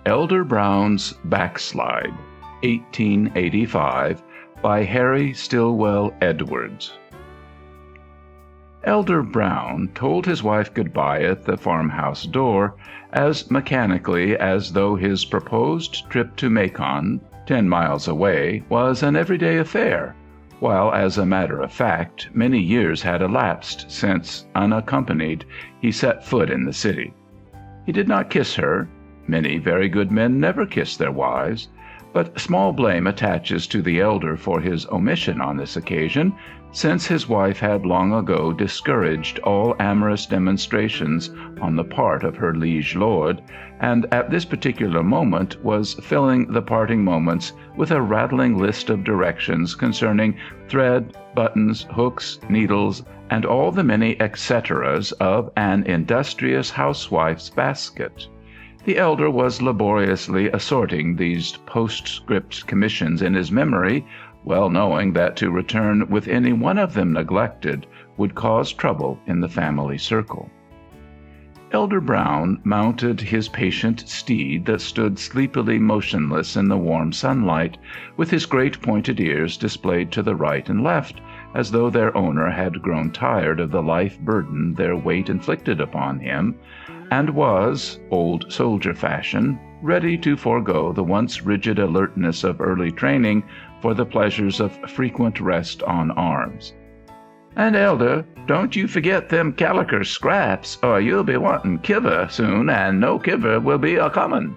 Elder Brown's Backslide, 1885, by Harry Stillwell Edwards. Elder Brown told his wife good-bye at the farmhouse door as mechanically as though his proposed trip to Macon, 10 miles away, was an everyday affair, while, as a matter of fact, many years had elapsed since, unaccompanied, he set foot in the city. He did not kiss her. Many very good men never kiss their wives, but small blame attaches to the elder for his omission on this occasion, since his wife had long ago discouraged all amorous demonstrations on the part of her liege lord, and at this particular moment was filling the parting moments with a rattling list of directions concerning thread, buttons, hooks, needles, and all the many et ceteras of an industrious housewife's basket. The elder was laboriously assorting these postscript commissions in his memory, well knowing that to return with any one of them neglected would cause trouble in the family circle. Elder Brown mounted his patient steed that stood sleepily motionless in the warm sunlight, with his great pointed ears displayed to the right and left, as though their owner had grown tired of the life burden their weight inflicted upon him, and was, old soldier fashion, ready to forego the once rigid alertness of early training for the pleasures of frequent rest on arms. "And, Elder, don't you forget them caliker scraps, or you'll be wantin' kiver soon, and no kiver will be a-comin'."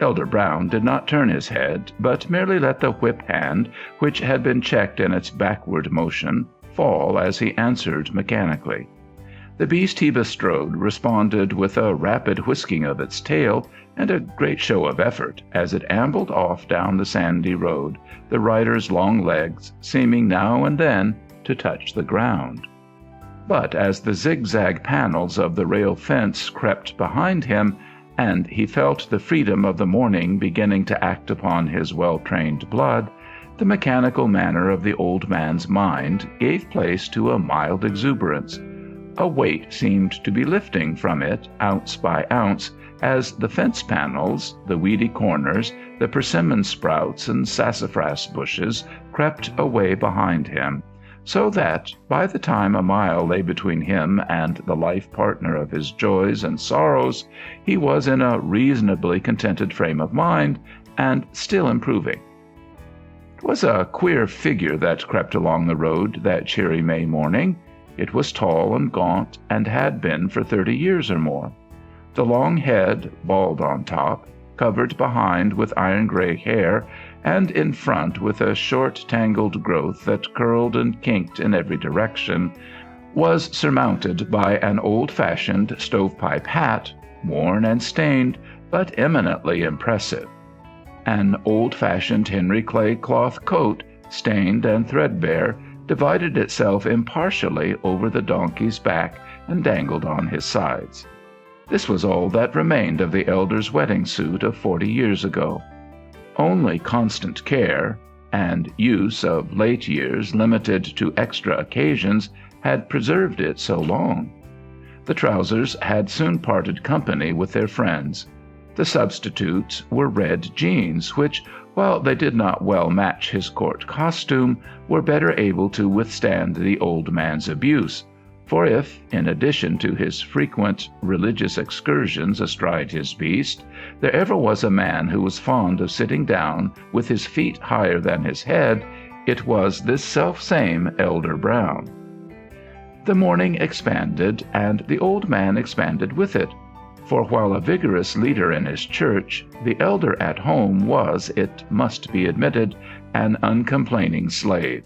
Elder Brown did not turn his head, but merely let the whip hand, which had been checked in its backward motion, fall as he answered mechanically. The beast he bestrode responded with a rapid whisking of its tail and a great show of effort as it ambled off down the sandy road, the rider's long legs seeming now and then to touch the ground. But as the zigzag panels of the rail fence crept behind him, and he felt the freedom of the morning beginning to act upon his well-trained blood, the mechanical manner of the old man's mind gave place to a mild exuberance. A weight seemed to be lifting from it, ounce by ounce, as the fence panels, the weedy corners, the persimmon sprouts and sassafras bushes crept away behind him, so that, by the time a mile lay between him and the life partner of his joys and sorrows, he was in a reasonably contented frame of mind, and still improving. It was a queer figure that crept along the road that cheery May morning. It was tall and gaunt, and had been for 30 years or more. The long head, bald on top, covered behind with iron-gray hair, and in front with a short tangled growth that curled and kinked in every direction, was surmounted by an old-fashioned stovepipe hat, worn and stained, but eminently impressive. An old-fashioned Henry Clay cloth coat, stained and threadbare, divided itself impartially over the donkey's back and dangled on his sides. This was all that remained of the elder's wedding suit of 40 years ago. Only constant care, and use of late years limited to extra occasions, had preserved it so long. The trousers had soon parted company with their friends. The substitutes were red jeans, which, while they did not well match his court costume, were better able to withstand the old man's abuse, for if, in addition to his frequent religious excursions astride his beast, there ever was a man who was fond of sitting down with his feet higher than his head, it was this self-same Elder Brown. The morning expanded, and the old man expanded with it, for while a vigorous leader in his church, the elder at home was, it must be admitted, an uncomplaining slave.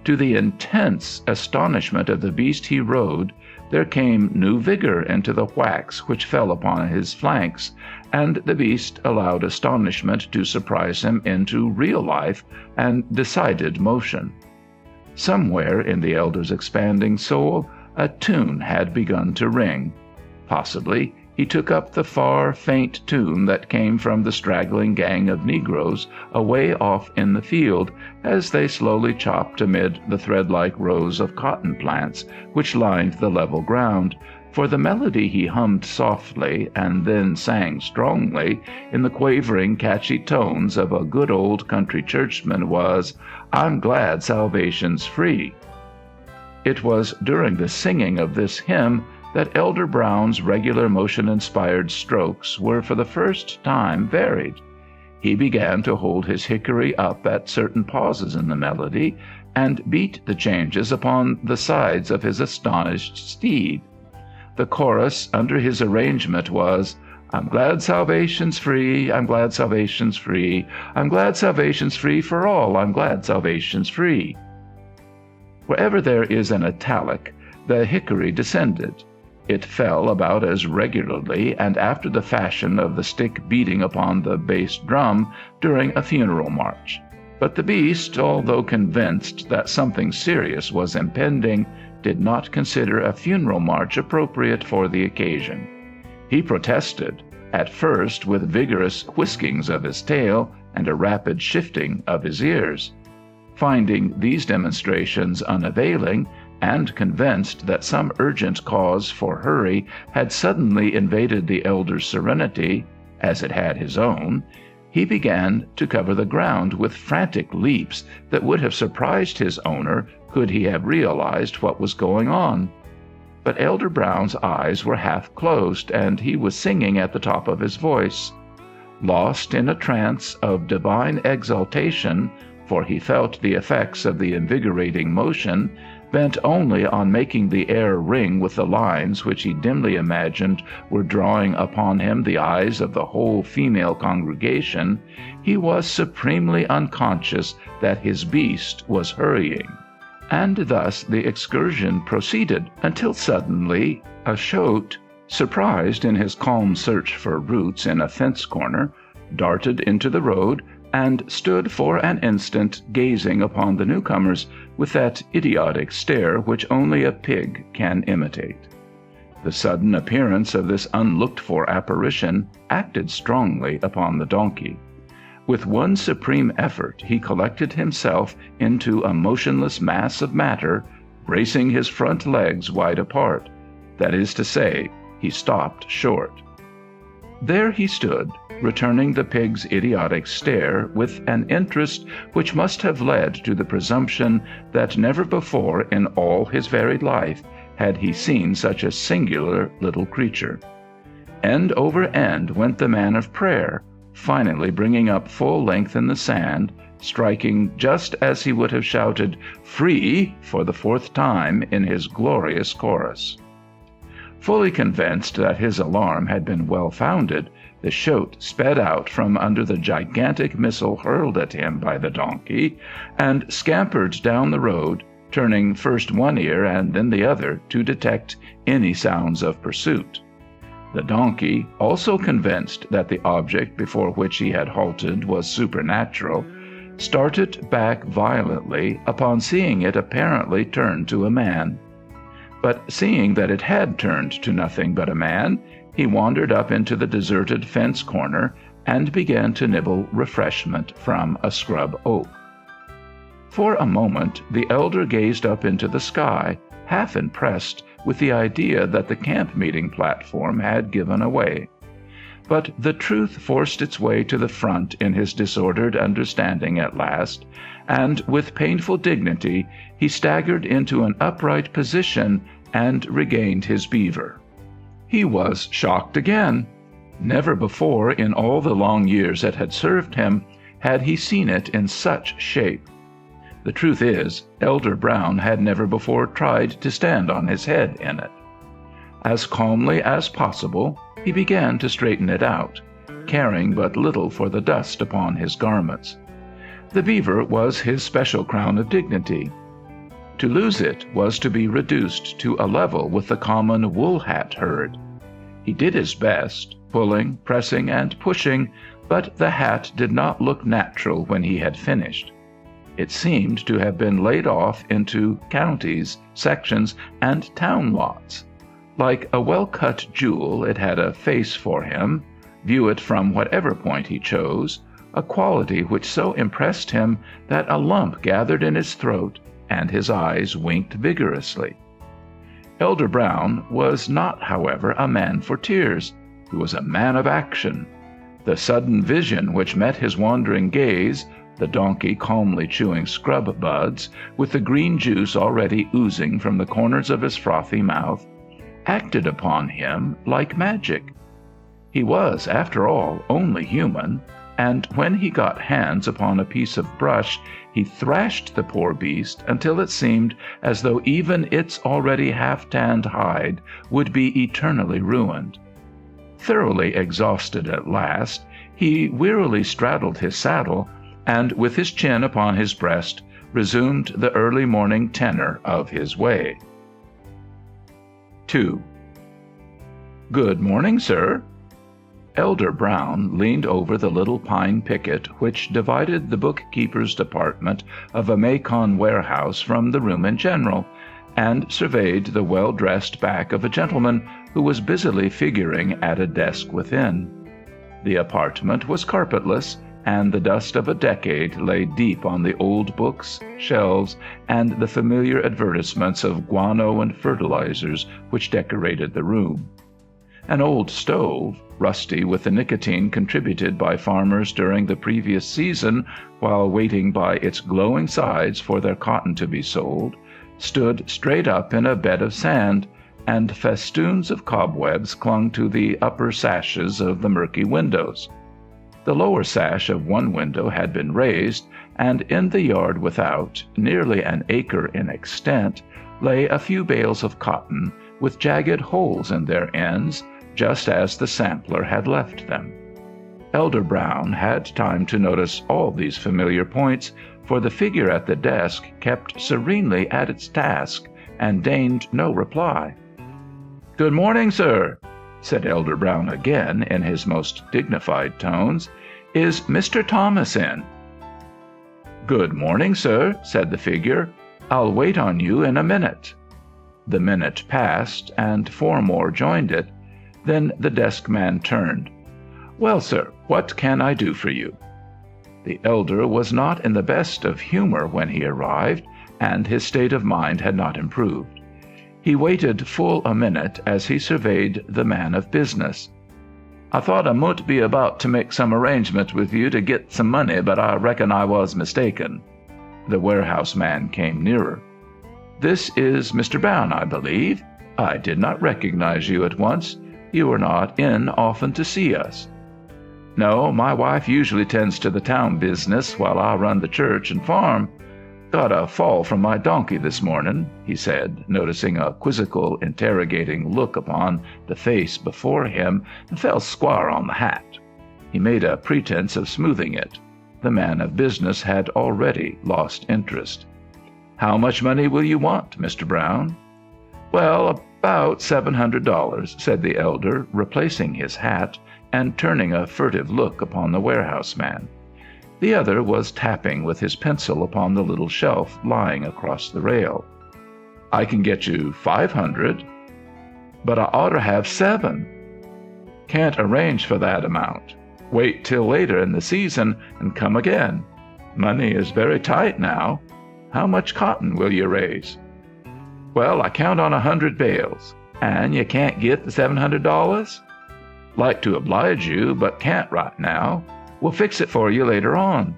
To the intense astonishment of the beast he rode, there came new vigor into the whacks which fell upon his flanks, and the beast allowed astonishment to surprise him into real life and decided motion. Somewhere in the elder's expanding soul, a tune had begun to ring. Possibly he took up the far, faint tune that came from the straggling gang of negroes away off in the field as they slowly chopped amid the thread-like rows of cotton plants which lined the level ground, for the melody he hummed softly and then sang strongly in the quavering, catchy tones of a good old country churchman was, "I'm glad salvation's free." It was during the singing of this hymn that Elder Brown's regular motion-inspired strokes were for the first time varied. He began to hold his hickory up at certain pauses in the melody, and beat the changes upon the sides of his astonished steed. The chorus under his arrangement was, "I'm glad salvation's free, I'm glad salvation's free, I'm glad salvation's free for all, I'm glad salvation's free." Wherever there is an italic, the hickory descended. It fell about as regularly and after the fashion of the stick beating upon the bass drum during a funeral march. But the beast, although convinced that something serious was impending, did not consider a funeral march appropriate for the occasion. He protested, at first with vigorous whiskings of his tail and a rapid shifting of his ears. Finding these demonstrations unavailing, and convinced that some urgent cause for hurry had suddenly invaded the elder's serenity, as it had his own, he began to cover the ground with frantic leaps that would have surprised his owner could he have realized what was going on. But Elder Brown's eyes were half closed, and he was singing at the top of his voice. Lost in a trance of divine exaltation, for he felt the effects of the invigorating motion, bent only on making the air ring with the lines which he dimly imagined were drawing upon him the eyes of the whole female congregation, he was supremely unconscious that his beast was hurrying. And thus the excursion proceeded, until suddenly a shote, surprised in his calm search for roots in a fence corner, darted into the road, and stood for an instant gazing upon the newcomers with that idiotic stare which only a pig can imitate. The sudden appearance of this unlooked-for apparition acted strongly upon the donkey. With one supreme effort he collected himself into a motionless mass of matter, bracing his front legs wide apart. That is to say, he stopped short. There he stood, returning the pig's idiotic stare with an interest which must have led to the presumption that never before in all his varied life had he seen such a singular little creature. End over end went the man of prayer, finally bringing up full length in the sand, striking just as he would have shouted "Free" for the fourth time in his glorious chorus. Fully convinced that his alarm had been well-founded, the shote sped out from under the gigantic missile hurled at him by the donkey, and scampered down the road, turning first one ear and then the other to detect any sounds of pursuit. The donkey, also convinced that the object before which he had halted was supernatural, started back violently upon seeing it apparently turn to a man. But seeing that it had turned to nothing but a man, he wandered up into the deserted fence corner and began to nibble refreshment from a scrub oak. For a moment the elder gazed up into the sky, half impressed with the idea that the camp-meeting platform had given away. But the truth forced its way to the front in his disordered understanding at last, and with painful dignity he staggered into an upright position and regained his beaver. He was shocked again. Never before in all the long years it had served him had he seen it in such shape. The truth is, Elder Brown had never before tried to stand on his head in it. As calmly as possible, he began to straighten it out, caring but little for the dust upon his garments. The beaver was his special crown of dignity. To lose it was to be reduced to a level with the common wool-hat herd. He did his best, pulling, pressing, and pushing, but the hat did not look natural when he had finished. It seemed to have been laid off into counties, sections, and town lots. Like a well-cut jewel, it had a face for him, view it from whatever point he chose, a quality which so impressed him that a lump gathered in his throat and his eyes winked vigorously. Elder Brown was not, however, a man for tears. He was a man of action. The sudden vision which met his wandering gaze, the donkey calmly chewing scrub buds, with the green juice already oozing from the corners of his frothy mouth, acted upon him like magic. He was, after all, only human, and when he got hands upon a piece of brush, he thrashed the poor beast until it seemed as though even its already half-tanned hide would be eternally ruined. Thoroughly exhausted at last, he wearily straddled his saddle, and with his chin upon his breast, resumed the early morning tenor of his way. 2. "Good morning, sir." Elder Brown leaned over the little pine picket which divided the bookkeeper's department of a Macon warehouse from the room in general, and surveyed the well-dressed back of a gentleman who was busily figuring at a desk within. The apartment was carpetless, and the dust of a decade lay deep on the old books, shelves, and the familiar advertisements of guano and fertilizers which decorated the room. An old stove, rusty with the nicotine contributed by farmers during the previous season while waiting by its glowing sides for their cotton to be sold, stood straight up in a bed of sand, and festoons of cobwebs clung to the upper sashes of the murky windows. The lower sash of one window had been raised, and in the yard without, nearly an acre in extent, lay a few bales of cotton, with jagged holes in their ends, just as the sampler had left them. Elder Brown had time to notice all these familiar points, for the figure at the desk kept serenely at its task, and deigned no reply. "Good morning, sir," said Elder Brown again in his most dignified tones. "Is Mr. Thomas in?" "Good morning, sir," said the figure. "I'll wait on you in a minute." The minute passed, and 4 more joined it. Then the desk man turned. "Well, sir, what can I do for you?" The elder was not in the best of humor when he arrived, and his state of mind had not improved. He waited full a minute as he surveyed the man of business. "I thought I mout be about to make some arrangement with you to git some money, but I reckon I was mistaken." The warehouse man came nearer. "This is Mr. Brown, I believe. I did not recognize you at once. You are not in often to see us." "No, my wife usually tends to the town business while I run the church and farm. Got a fall from my donkey this morning," he said, noticing a quizzical, interrogating look upon the face before him, and fell square on the hat. He made a pretense of smoothing it. The man of business had already lost interest. "How much money will you want, Mr. Brown?" "Well, about $700, said the elder, replacing his hat and turning a furtive look upon the warehouse man. The other was tapping with his pencil upon the little shelf lying across the rail. "I can get you $500. "But I oughter have 7. "Can't arrange for that amount. Wait till later in the season and come again. Money is very tight now. How much cotton will you raise?" "Well, I count on 100 bales. And you can't get the $700? "Like to oblige you, but can't right now. We'll fix it for you later on."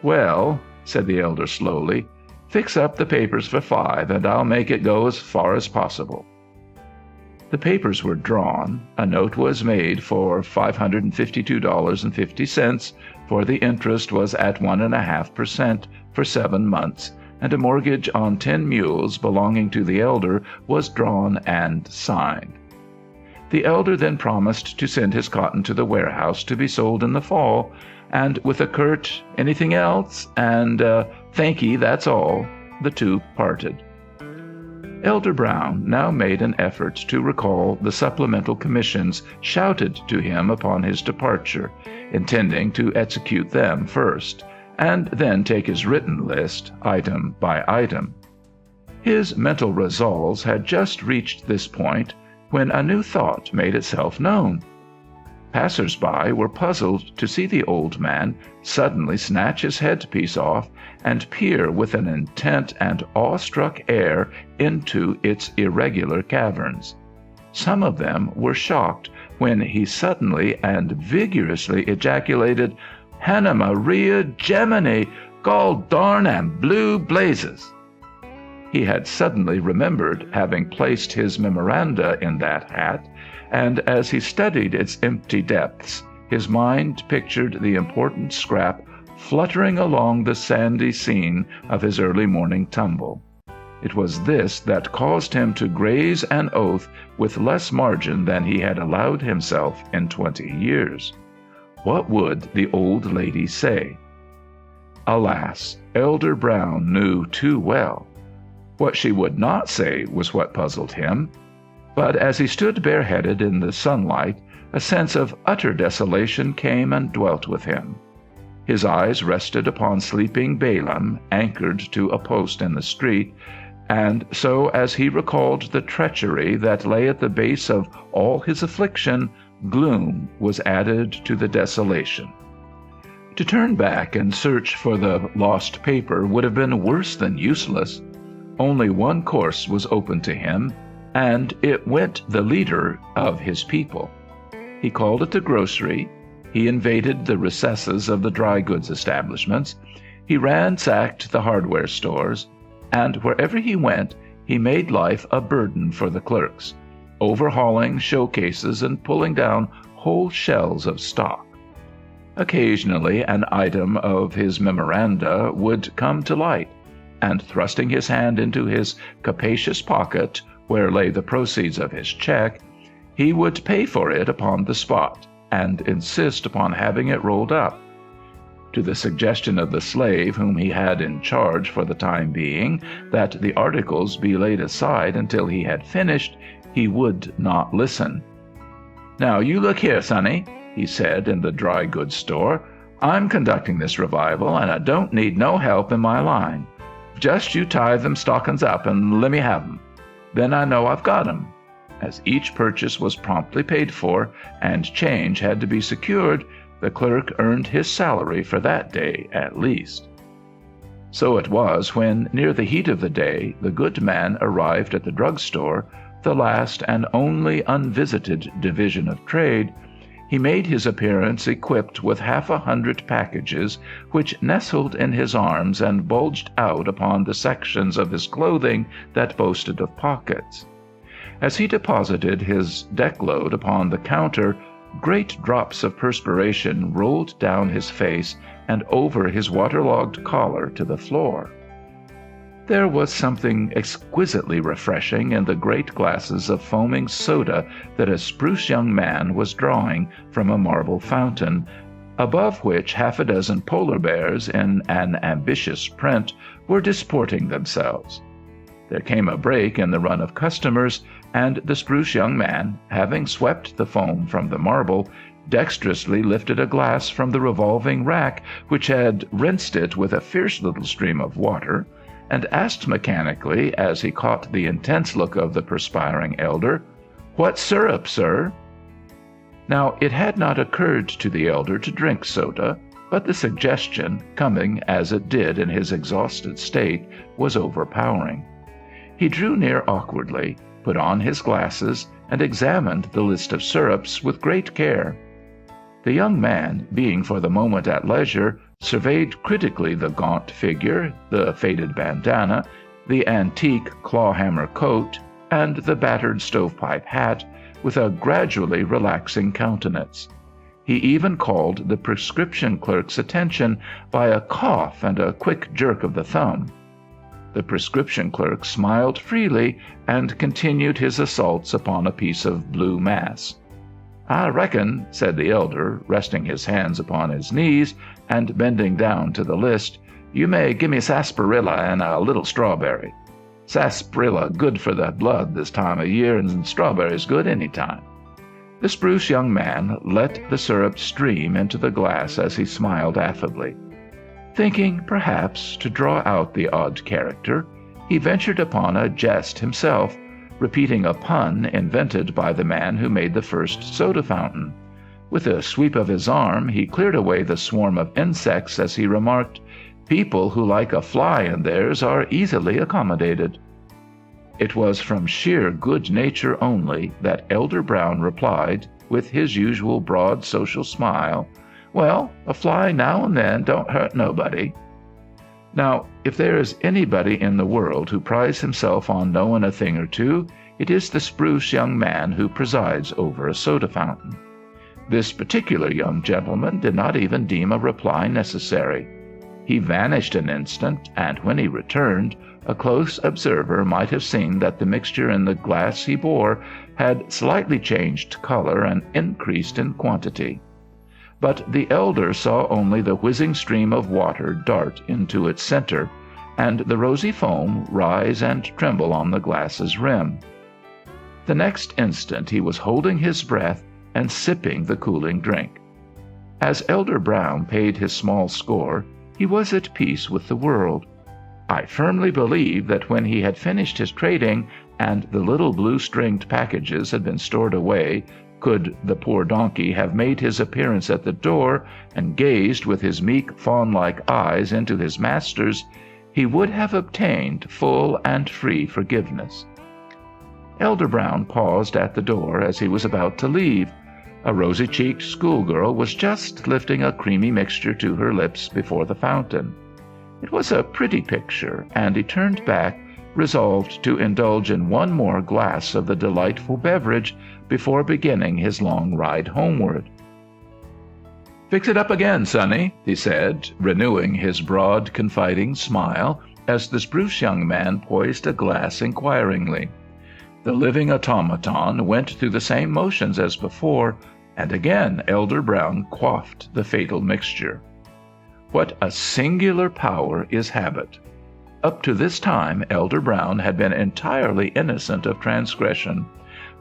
"Well," said the elder slowly, "fix up the papers for 5, and I'll make it go as far as possible." The papers were drawn, a note was made for $552.50, for the interest was at 1.5% for 7 months, and a mortgage on 10 mules belonging to the elder was drawn and signed. The elder then promised to send his cotton to the warehouse to be sold in the fall, and with a curt "Anything else?" and "Thankee, that's all," the two parted. Elder Brown now made an effort to recall the supplemental commissions shouted to him upon his departure, intending to execute them first, and then take his written list item by item. His mental resolves had just reached this point when a new thought made itself known. Passers-by were puzzled to see the old man suddenly snatch his headpiece off and peer with an intent and awestruck air into its irregular caverns. Some of them were shocked when he suddenly and vigorously ejaculated, "Hannah Maria Gemini, gol darn and blue blazes!" He had suddenly remembered having placed his memoranda in that hat, and as he studied its empty depths, his mind pictured the important scrap fluttering along the sandy scene of his early morning tumble. It was this that caused him to graze an oath with less margin than he had allowed himself in 20 years. What would the old lady say? Alas, Elder Brown knew too well. What she would not say was what puzzled him. But as he stood bareheaded in the sunlight, a sense of utter desolation came and dwelt with him. His eyes rested upon sleeping Balaam, anchored to a post in the street, and so as he recalled the treachery that lay at the base of all his affliction, gloom was added to the desolation. To turn back and search for the lost paper would have been worse than useless. Only one course was open to him, and it went the leader of his people. He called at the grocery, he invaded the recesses of the dry goods establishments, he ransacked the hardware stores, and wherever he went, he made life a burden for the clerks, overhauling showcases and pulling down whole shelves of stock. Occasionally an item of his memoranda would come to light, and thrusting his hand into his capacious pocket, where lay the proceeds of his check, he would pay for it upon the spot, and insist upon having it rolled up. To the suggestion of the slave whom he had in charge for the time being, that the articles be laid aside until he had finished, he would not listen. "Now you look here, sonny," he said in the dry goods store, "I'm conducting this revival, and I don't need no help in my line. Just you tie them stockin's up and lemme have 'em. Then I know I've got 'em." As each purchase was promptly paid for, and change had to be secured, the clerk earned his salary for that day at least. So it was when, near the heat of the day, the good man arrived at the drugstore, the last and only unvisited division of trade. He made his appearance equipped with 100 packages, which nestled in his arms and bulged out upon the sections of his clothing that boasted of pockets. As he deposited his deck-load upon the counter, great drops of perspiration rolled down his face and over his waterlogged collar to the floor. There was something exquisitely refreshing in the great glasses of foaming soda that a spruce young man was drawing from a marble fountain, above which 6 polar bears in an ambitious print were disporting themselves. There came a break in the run of customers, and the spruce young man, having swept the foam from the marble, dexterously lifted a glass from the revolving rack which had rinsed it with a fierce little stream of water, and asked mechanically, as he caught the intense look of the perspiring elder, "What syrup, sir?" Now it had not occurred to the elder to drink soda, but the suggestion, coming as it did in his exhausted state, was overpowering. He drew near awkwardly, put on his glasses, and examined the list of syrups with great care. The young man, being for the moment at leisure, surveyed critically the gaunt figure, the faded bandana, the antique claw-hammer coat, and the battered stovepipe hat, with a gradually relaxing countenance. He even called the prescription clerk's attention by a cough and a quick jerk of the thumb. The prescription clerk smiled freely and continued his assaults upon a piece of blue mass. "I reckon," said the elder, resting his hands upon his knees and bending down to the list, "you may give me sarsaparilla and a little strawberry. Sarsaparilla good for the blood this time of year, and strawberries good any time." The spruce young man let the syrup stream into the glass as he smiled affably. Thinking, perhaps, to draw out the odd character, he ventured upon a jest himself, repeating a pun invented by the man who made the first soda fountain. With a sweep of his arm, he cleared away the swarm of insects as he remarked, "People who like a fly in theirs are easily accommodated." It was from sheer good nature only that Elder Brown replied, with his usual broad social smile, "Well, a fly now and then don't hurt nobody." Now, if there is anybody in the world who prides himself on knowing a thing or two, it is the spruce young man who presides over a soda fountain. This particular young gentleman did not even deem a reply necessary. He vanished an instant, and when he returned, a close observer might have seen that the mixture in the glass he bore had slightly changed color and increased in quantity. But the elder saw only the whizzing stream of water dart into its center, and the rosy foam rise and tremble on the glass's rim. The next instant he was holding his breath and sipping the cooling drink. As Elder Brown paid his small score, he was at peace with the world. I firmly believe that when he had finished his trading and the little blue-stringed packages had been stored away, could the poor donkey have made his appearance at the door and gazed with his meek fawn-like eyes into his master's, he would have obtained full and free forgiveness. Elder Brown paused at the door as he was about to leave. A rosy-cheeked schoolgirl was just lifting a creamy mixture to her lips before the fountain. It was a pretty picture, and he turned back, resolved to indulge in one more glass of the delightful beverage before beginning his long ride homeward. "Fix it up again, sonny," he said, renewing his broad, confiding smile as the spruce young man poised a glass inquiringly. The living automaton went through the same motions as before, and again Elder Brown quaffed the fatal mixture. What a singular power is habit! Up to this time Elder Brown had been entirely innocent of transgression,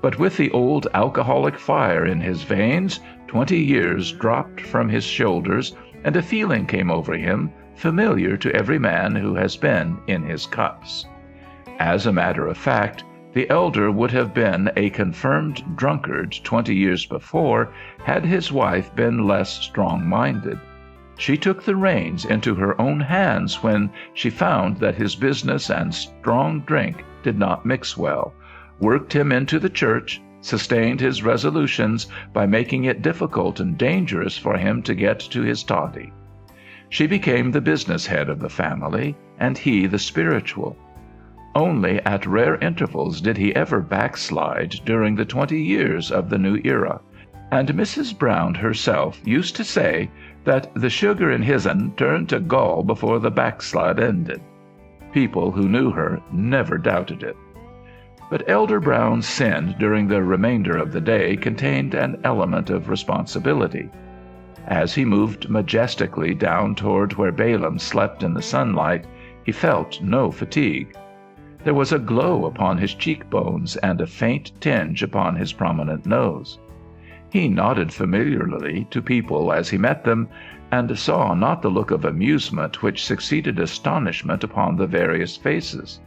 but with the old alcoholic fire in his veins, 20 years dropped from his shoulders, and a feeling came over him familiar to every man who has been in his cups. As a matter of fact, the elder would have been a confirmed drunkard 20 years before had his wife been less strong-minded. She took the reins into her own hands when she found that his business and strong drink did not mix well, worked him into the church, sustained his resolutions by making it difficult and dangerous for him to get to his toddy. She became the business head of the family, and he the spiritual. Only at rare intervals did he ever backslide during the 20 years of the new era, and Mrs. Brown herself used to say that the sugar in his'n turned to gall before the backslide ended. People who knew her never doubted it. But Elder Brown's sin during the remainder of the day contained an element of responsibility. As he moved majestically down toward where Balaam slept in the sunlight, he felt no fatigue. There was a glow upon his cheekbones and a faint tinge upon his prominent nose. He nodded familiarly to people as he met them, and saw not the look of amusement which succeeded astonishment upon the various faces.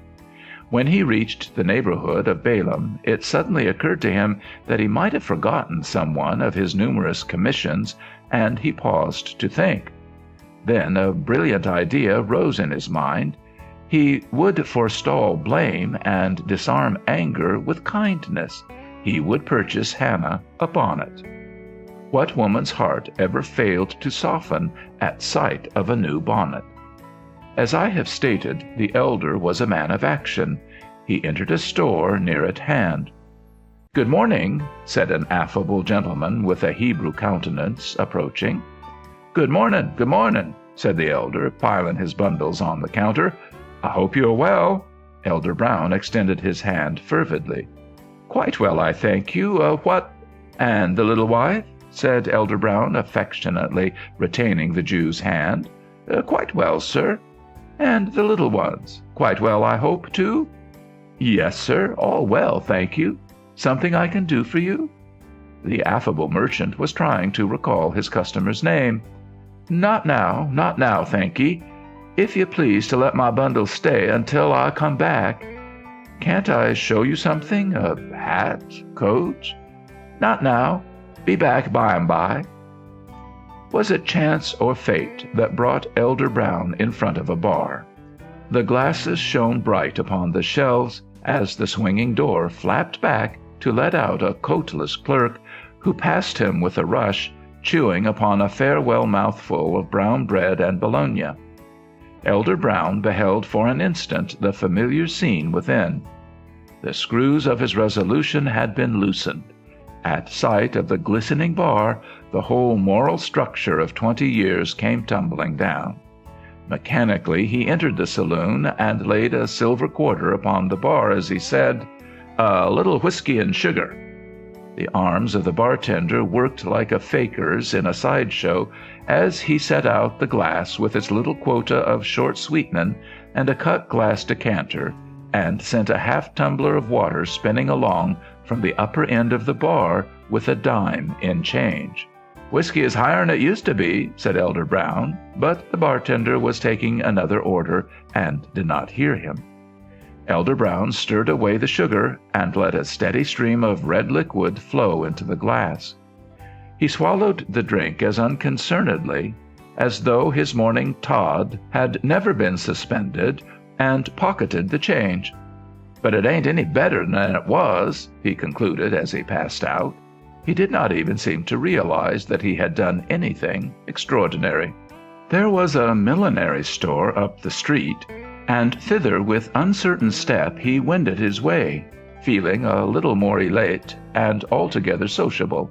When he reached the neighborhood of Balaam, it suddenly occurred to him that he might have forgotten someone of his numerous commissions, and he paused to think. Then a brilliant idea rose in his mind. He would forestall blame and disarm anger with kindness. He would purchase Hannah a bonnet. What woman's heart ever failed to soften at sight of a new bonnet? As I have stated, the elder was a man of action. He entered a store near at hand. "Good morning," said an affable gentleman with a Hebrew countenance, approaching. "Good morning," said the elder, piling his bundles on the counter. "I hope you are well." Elder Brown extended his hand fervidly. "Quite well, I thank you. What—" "And the little wife?" said Elder Brown, affectionately retaining the Jew's hand. "Quite well, sir." "And the little ones? Quite well, I hope, too?" "Yes, sir, all well, thank you. Something I can do for you?" The affable merchant was trying to recall his customer's name. Not now, thank ye. If you please to let my bundle stay until I come back." "Can't I show you something? A hat? Coat?" "Not now. Be back by and by." Was it chance or fate that brought Elder Brown in front of a bar? The glasses shone bright upon the shelves as the swinging door flapped back to let out a coatless clerk who passed him with a rush, chewing upon a farewell mouthful of brown bread and bologna. Elder Brown beheld for an instant the familiar scene within. The screws of his resolution had been loosened. At sight of the glistening bar, the whole moral structure of 20 years came tumbling down. Mechanically he entered the saloon and laid a silver quarter upon the bar as he said, "A little whiskey and sugar." The arms of the bartender worked like a faker's in a sideshow as he set out the glass with its little quota of short sweetening and a cut-glass decanter, and sent a half-tumbler of water spinning along from the upper end of the bar with a dime in change. "Whiskey is higher'n it used to be," said Elder Brown, but the bartender was taking another order and did not hear him. Elder Brown stirred away the sugar and let a steady stream of red liquid flow into the glass. He swallowed the drink as unconcernedly as though his morning tod had never been suspended, and pocketed the change. "But it ain't any better than it was," he concluded as he passed out. He did not even seem to realize that he had done anything extraordinary. There was a millinery store up the street, and thither with uncertain step he wended his way, feeling a little more elate and altogether sociable.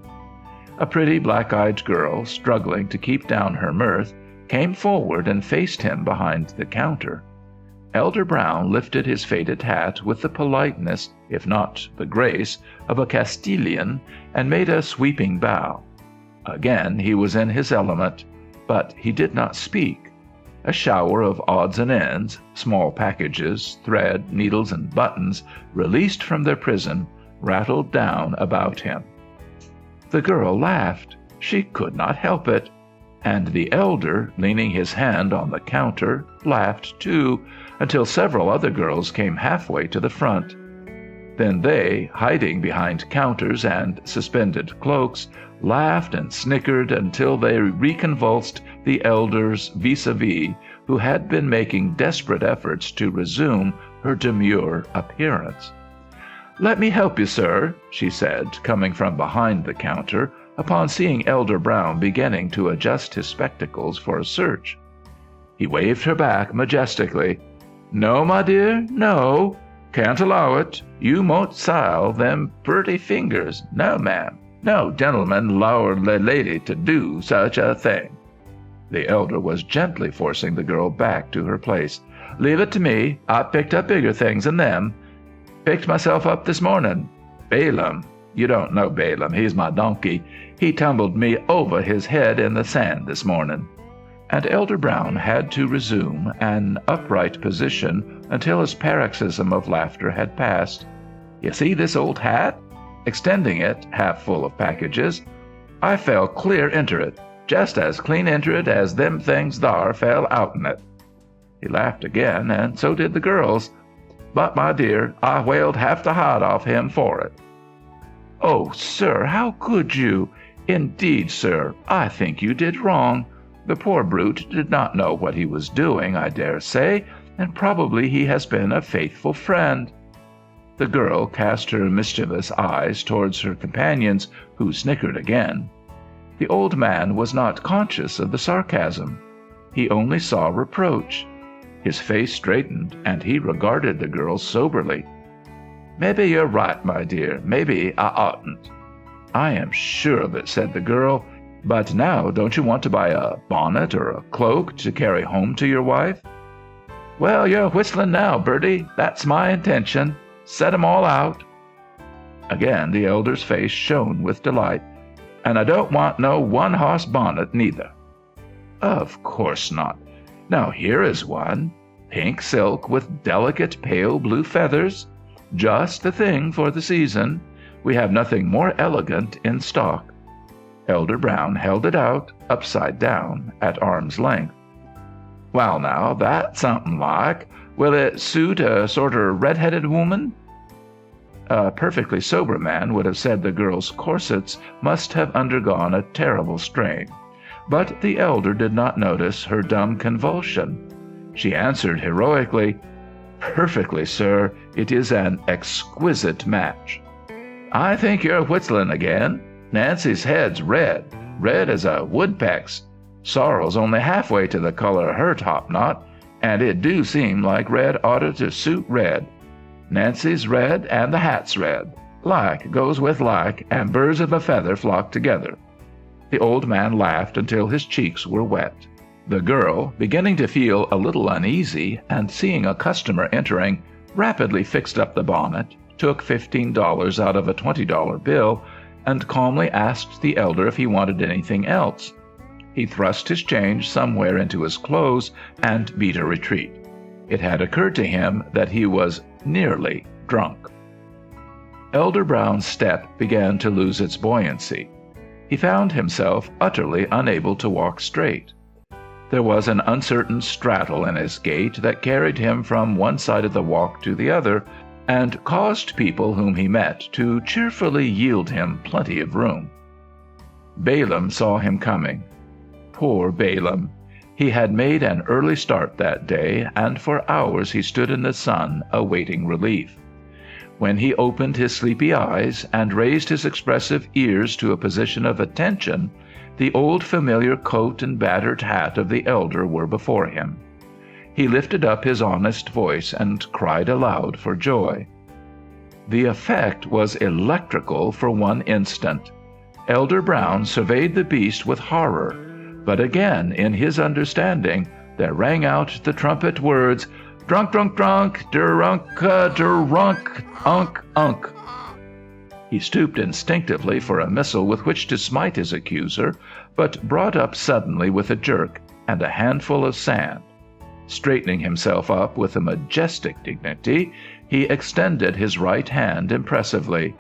A pretty black-eyed girl, struggling to keep down her mirth, came forward and faced him behind the counter. Elder Brown lifted his faded hat with the politeness, if not the grace, of a Castilian, and made a sweeping bow. Again he was in his element, but he did not speak. A shower of odds and ends, small packages, thread, needles, and buttons, released from their prison, rattled down about him. The girl laughed. She could not help it. And the elder, leaning his hand on the counter, laughed too, until several other girls came halfway to the front. Then they, hiding behind counters and suspended cloaks, laughed and snickered until they reconvulsed the elder's vis-a-vis, who had been making desperate efforts to resume her demure appearance. "Let me help you, sir," she said, coming from behind the counter, upon seeing Elder Brown beginning to adjust his spectacles for a search. He waved her back majestically. "No, my dear, no. Can't allow it. You won't soil them purty fingers. No, ma'am. No gentleman lower the lady to do such a thing." The elder was gently forcing the girl back to her place. "Leave it to me. I've picked up bigger things than them. Picked myself up this morning. Balaam. You don't know Balaam. He's my donkey. He tumbled me over his head in the sand this morning." And Elder Brown had to resume an upright position until his paroxysm of laughter had passed. "You see this old hat?" Extending it, half full of packages. "I fell clear into it, just as clean into it as them things thar fell out'n it." He laughed again, and so did the girls. "But, my dear, I whaled half the hide off him for it." "Oh, sir, how could you? Indeed, sir, I think you did wrong. The poor brute did not know what he was doing, I dare say, and probably he has been a faithful friend." The girl cast her mischievous eyes towards her companions, who snickered again. The old man was not conscious of the sarcasm. He only saw reproach. His face straightened, and he regarded the girl soberly. "Maybe you're right, my dear. Maybe I oughtn't." "I am sure of it," said the girl. "But now don't you want to buy a bonnet or a cloak to carry home to your wife?" "Well, you're whistling now, Bertie. That's my intention. Set 'em all out." Again the elder's face shone with delight. "And I don't want no one-horse bonnet, neither." "Of course not. Now here is one. Pink silk with delicate pale blue feathers. Just the thing for the season. We have nothing more elegant in stock." Elder Brown held it out, upside down, at arm's length. "Well, now, that's something like. Will it suit a sort of red-headed woman?" A perfectly sober man would have said the girl's corsets must have undergone a terrible strain, but the elder did not notice her dumb convulsion. She answered heroically, "Perfectly, sir. It is an exquisite match." "I think you're whistling again. Nancy's head's red as a woodpeck's. Sorrel's only halfway to the color of her topknot, and it do seem like red oughter to suit red. Nancy's red, and the hat's red. Like goes with like, and birds of a feather flock together." The old man laughed until his cheeks were wet. The girl, beginning to feel a little uneasy, and seeing a customer entering, rapidly fixed up the bonnet, took $15 out of a $20 bill, and calmly asked the elder if he wanted anything else. He thrust his change somewhere into his clothes and beat a retreat. It had occurred to him that he was nearly drunk. Elder Brown's step began to lose its buoyancy. He found himself utterly unable to walk straight. There was an uncertain straddle in his gait that carried him from one side of the walk to the other, and caused people whom he met to cheerfully yield him plenty of room. Balaam saw him coming. Poor Balaam! He had made an early start that day, and for hours he stood in the sun awaiting relief. When he opened his sleepy eyes and raised his expressive ears to a position of attention, the old familiar coat and battered hat of the elder were before him. He lifted up his honest voice and cried aloud for joy. The effect was electrical for one instant. Elder Brown surveyed the beast with horror, but again in his understanding there rang out the trumpet words, "Drunk, drunk, drunk, drunk, unk, unk." He stooped instinctively for a missile with which to smite his accuser, but brought up suddenly with a jerk and a handful of sand. Straightening himself up with a majestic dignity, he extended his right hand impressively.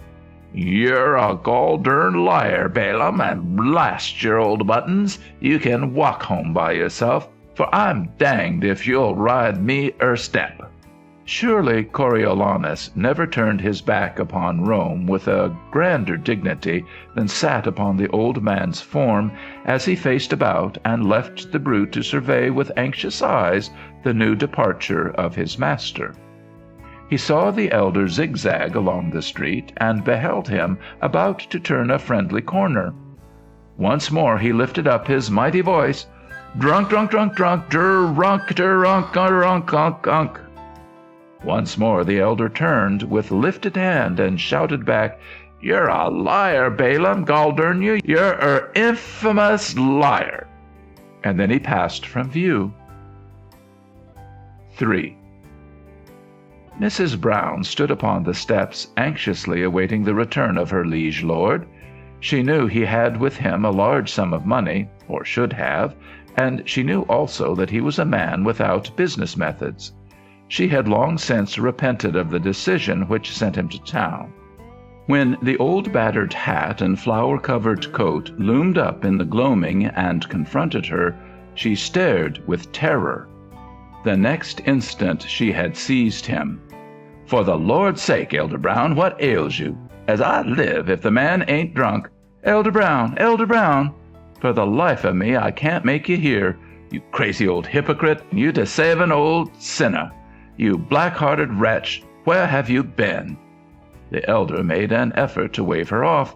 "You're a gall-dern liar, Balaam, and blast your old buttons. You can walk home by yourself, for I'm danged if you'll ride me step." Surely Coriolanus never turned his back upon Rome with a grander dignity than sat upon the old man's form as he faced about and left the brute to survey with anxious eyes the new departure of his master. He saw the elder zigzag along the street and beheld him about to turn a friendly corner. Once more he lifted up his mighty voice, "Drunk, drunk, drunk, drunk, drunk, drunk, drunk, drunk, drunk." Once more the elder turned with lifted hand and shouted back, "You're a liar, Balaam, gall-dern you! You're a infamous liar!" And then he passed from view. 3. Mrs. Brown stood upon the steps anxiously awaiting the return of her liege lord. She knew he had with him a large sum of money, or should have, and she knew also that he was a man without business methods. She had long since repented of the decision which sent him to town. When the old battered hat and flower-covered coat loomed up in the gloaming and confronted her, she stared with terror. The next instant she had seized him. "For the Lord's sake, Elder Brown, what ails you? As I live, if the man ain't drunk— Elder Brown! Elder Brown! For the life of me, I can't make you hear. You crazy old hypocrite, you deceiving old sinner. You black-hearted wretch, where have you been?" The elder made an effort to wave her off.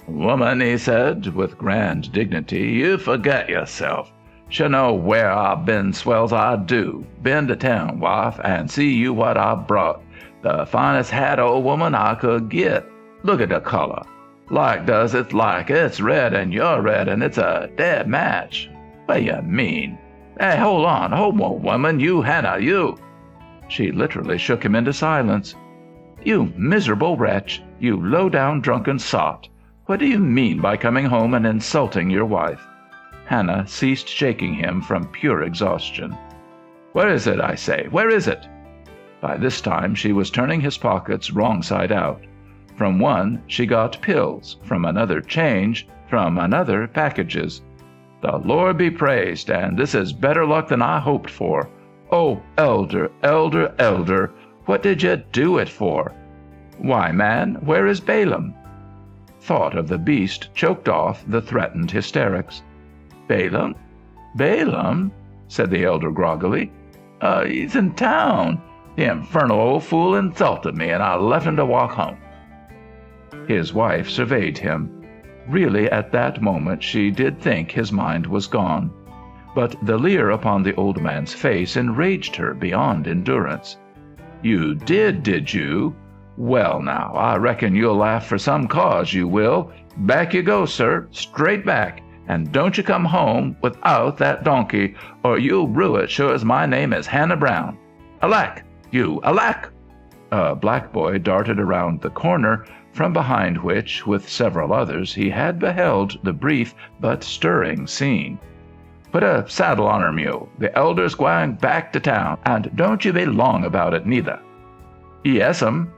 "Woman," he said, with grand dignity, "you forget yourself. Sure know where I've been, swells, I do. Been to town, wife, and see you what I brought. The finest hat, old woman, I could get. Look at the color. Like does it's like. It's red, and you're red, and it's a dead match. What you mean? Hey, hold on, woman, you Hannah, you." She literally shook him into silence. "You miserable wretch, you low-down drunken sot. What do you mean by coming home and insulting your wife?" Hannah ceased shaking him from pure exhaustion. "Where is it, I say? Where is it?" By this time she was turning his pockets wrong side out. From one she got pills, from another change, from another packages. "The Lord be praised, and this is better luck than I hoped for. Oh, elder, elder, elder, what did you do it for?" Why, man, where is Balaam?" Thought of the beast choked off the threatened hysterics. "Balaam? Balaam?" said the elder groggily. "He's in town. The infernal old fool insulted me, and I left him to walk home." His wife surveyed him. Really, at that moment she did think his mind was gone. But the leer upon the old man's face enraged her beyond endurance. "You did you? Well, now, I reckon you'll laugh for some cause, you will. Back you go, sir, straight back, and don't you come home without that donkey, or you'll rue it sure as my name is Hannah Brown. Alack, you, alack!" A black boy darted around the corner, from behind which, with several others, he had beheld the brief but stirring scene. "Put a saddle on her mule. The elder's gwine back to town, and don't you be long about it, neither." "Yes'm."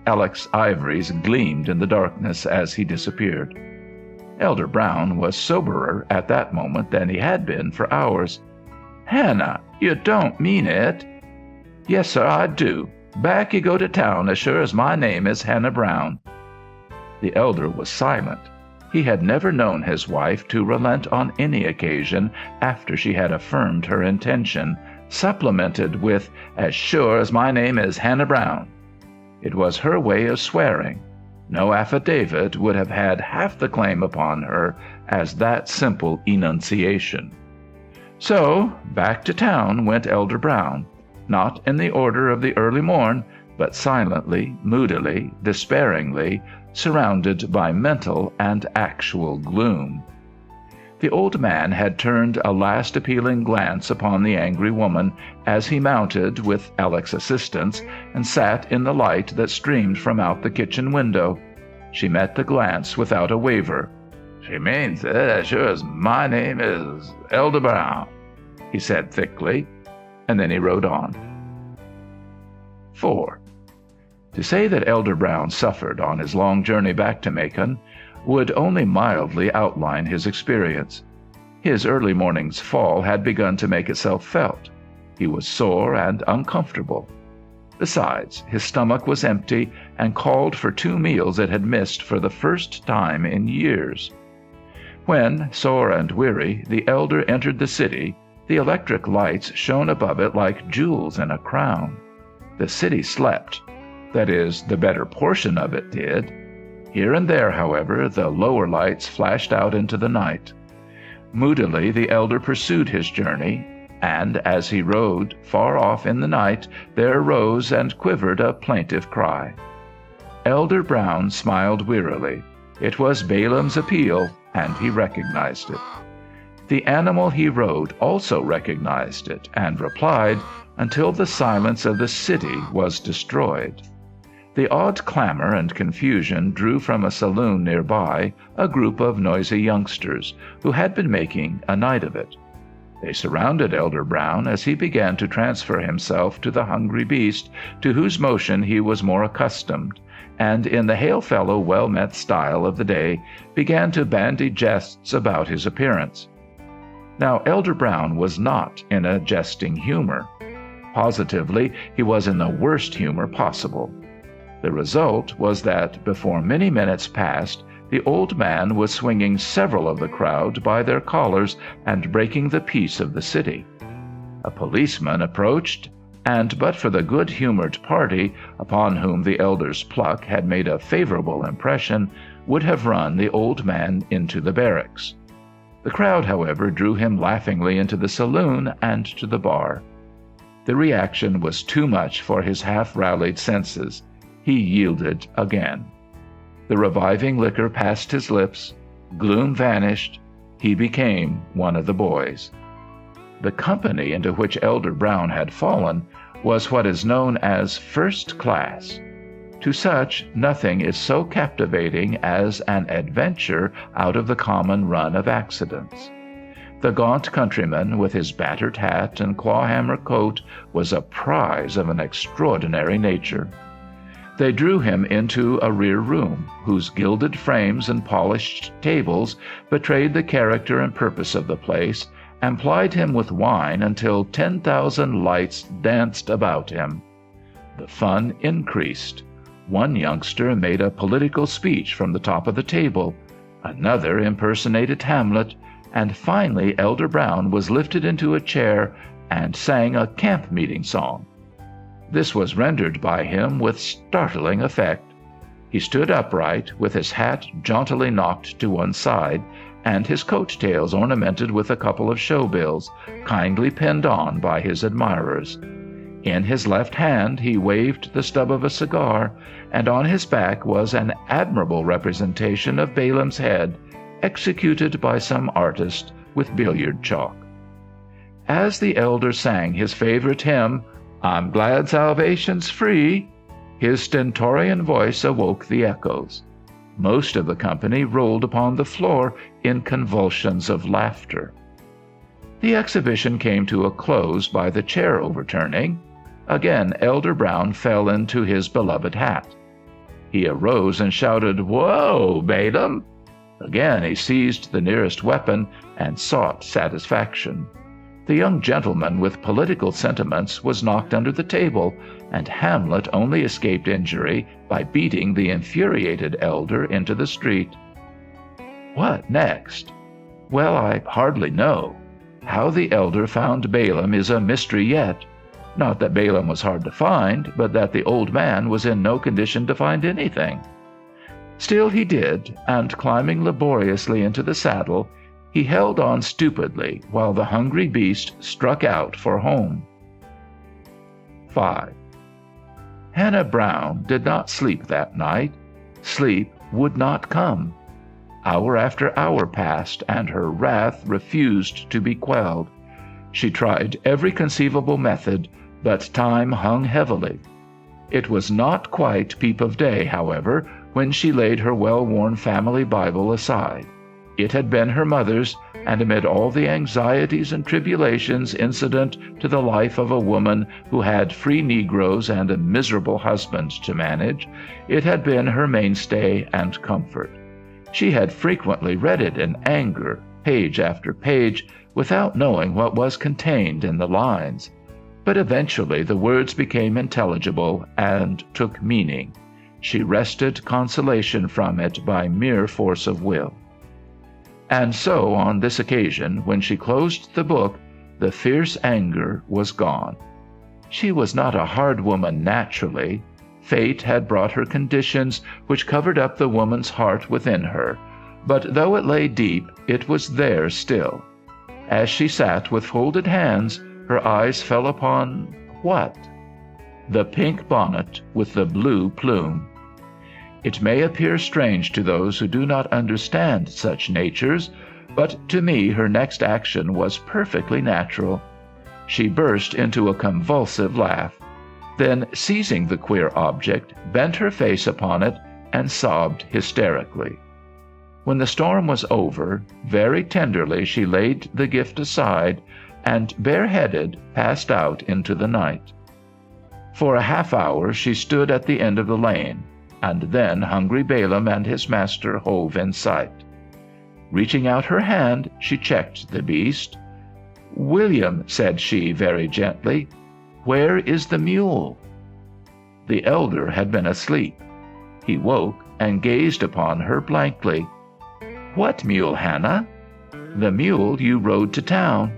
Alec's ivories gleamed in the darkness as he disappeared. Elder Brown was soberer at that moment than he had been for hours. "Hannah, you don't mean it?" "Yes, sir, I do. Back you go to town as sure as my name is Hannah Brown." The elder was silent. He had never known his wife to relent on any occasion after she had affirmed her intention, supplemented with, "as sure as my name is Hannah Brown." It was her way of swearing. No affidavit would have had half the claim upon her as that simple enunciation. So back to town went Elder Brown, not in the order of the early morn, but silently, moodily, despairingly, surrounded by mental and actual gloom. The old man had turned a last appealing glance upon the angry woman as he mounted, with Alec's assistance, and sat in the light that streamed from out the kitchen window. She met the glance without a waver. "She means it as sure as my name is Elder Brown," he said thickly, and then he rode on. 4. To say that Elder Brown suffered on his long journey back to Macon would only mildly outline his experience. His early morning's fall had begun to make itself felt. He was sore and uncomfortable. Besides, his stomach was empty and called for 2 meals it had missed for the first time in years. When, sore and weary, the elder entered the city, the electric lights shone above it like jewels in a crown. The city slept. That is, the better portion of it did. Here and there, however, the lower lights flashed out into the night. Moodily the elder pursued his journey, and as he rode, far off in the night, there rose and quivered a plaintive cry. Elder Brown smiled wearily. It was Balaam's appeal, and he recognized it. The animal he rode also recognized it, and replied, until the silence of the city was destroyed. The odd clamor and confusion drew from a saloon nearby a group of noisy youngsters who had been making a night of it. They surrounded Elder Brown as he began to transfer himself to the hungry beast to whose motion he was more accustomed, and in the hail-fellow well-met style of the day began to bandy jests about his appearance. Now Elder Brown was not in a jesting humor. Positively, he was in the worst humor possible. The result was that before many minutes passed, the old man was swinging several of the crowd by their collars and breaking the peace of the city. A policeman approached, and but for the good-humored party, upon whom the elder's pluck had made a favorable impression, would have run the old man into the barracks. The crowd, however, drew him laughingly into the saloon and to the bar. The reaction was too much for his half-rallied senses. He yielded again. The reviving liquor passed his lips, gloom vanished, he became one of the boys. The company into which Elder Brown had fallen was what is known as first class. To such, nothing is so captivating as an adventure out of the common run of accidents. The gaunt countryman with his battered hat and clawhammer coat was a prize of an extraordinary nature. They drew him into a rear room, whose gilded frames and polished tables betrayed the character and purpose of the place, and plied him with wine until 10,000 lights danced about him. The fun increased. One youngster made a political speech from the top of the table, another impersonated Hamlet, and finally Elder Brown was lifted into a chair and sang a camp meeting song. This was rendered by him with startling effect. He stood upright, with his hat jauntily knocked to one side, and his coat-tails ornamented with a couple of show-bills, kindly pinned on by his admirers. In his left hand he waved the stub of a cigar, and on his back was an admirable representation of Balaam's head, executed by some artist with billiard chalk. As the elder sang his favorite hymn, "I'm glad salvation's free," his stentorian voice awoke the echoes. Most of the company rolled upon the floor in convulsions of laughter. The exhibition came to a close by the chair overturning. Again Elder Brown fell into his beloved hat. He arose and shouted, "Whoa, Balaam!" Again he seized the nearest weapon and sought satisfaction. The young gentleman with political sentiments was knocked under the table, and Hamlet only escaped injury by beating the infuriated elder into the street. What next? Well, I hardly know. How the elder found Balaam is a mystery yet. Not that Balaam was hard to find, but that the old man was in no condition to find anything. Still he did, and climbing laboriously into the saddle, he held on stupidly while the hungry beast struck out for home. 5. Hannah Brown did not sleep that night. Sleep would not come. Hour after hour passed, and her wrath refused to be quelled. She tried every conceivable method, but time hung heavily. It was not quite peep of day, however, when she laid her well-worn family Bible aside. It had been her mother's, and amid all the anxieties and tribulations incident to the life of a woman who had free negroes and a miserable husband to manage, it had been her mainstay and comfort. She had frequently read it in anger, page after page, without knowing what was contained in the lines. But eventually the words became intelligible and took meaning. She wrested consolation from it by mere force of will. And so, on this occasion, when she closed the book, the fierce anger was gone. She was not a hard woman naturally. Fate had brought her conditions which covered up the woman's heart within her, but though it lay deep, it was there still. As she sat with folded hands, her eyes fell upon what? The pink bonnet with the blue plume. It may appear strange to those who do not understand such natures, but to me her next action was perfectly natural. She burst into a convulsive laugh, then, seizing the queer object, bent her face upon it and sobbed hysterically. When the storm was over, very tenderly she laid the gift aside, and bareheaded passed out into the night. For a half-hour she stood at the end of the lane, and then hungry Balaam and his master hove in sight. Reaching out her hand, she checked the beast. "William," said she very gently, "where is the mule?" The elder had been asleep. He woke and gazed upon her blankly. "What mule, Hannah?" "The mule you rode to town."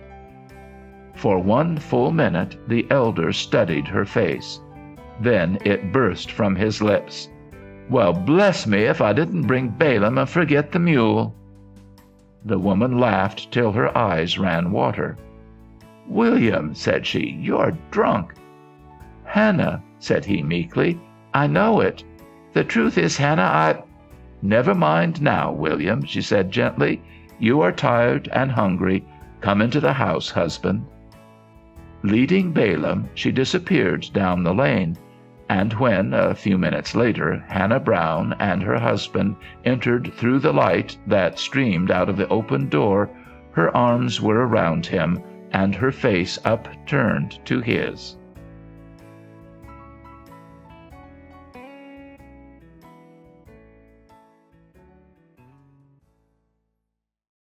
For one full minute the elder studied her face. Then it burst from his lips. "Well, bless me if I didn't bring Balaam and forget the mule." The woman laughed till her eyes ran water. "William," said she, "you're drunk." "Hannah," said he meekly, "I know it. The truth is, Hannah, "Never mind now, William," she said gently. "You are tired and hungry. Come into the house, husband." Leading Balaam, she disappeared down the lane, and when, a few minutes later, Hannah Brown and her husband entered through the light that streamed out of the open door, her arms were around him and her face upturned to his.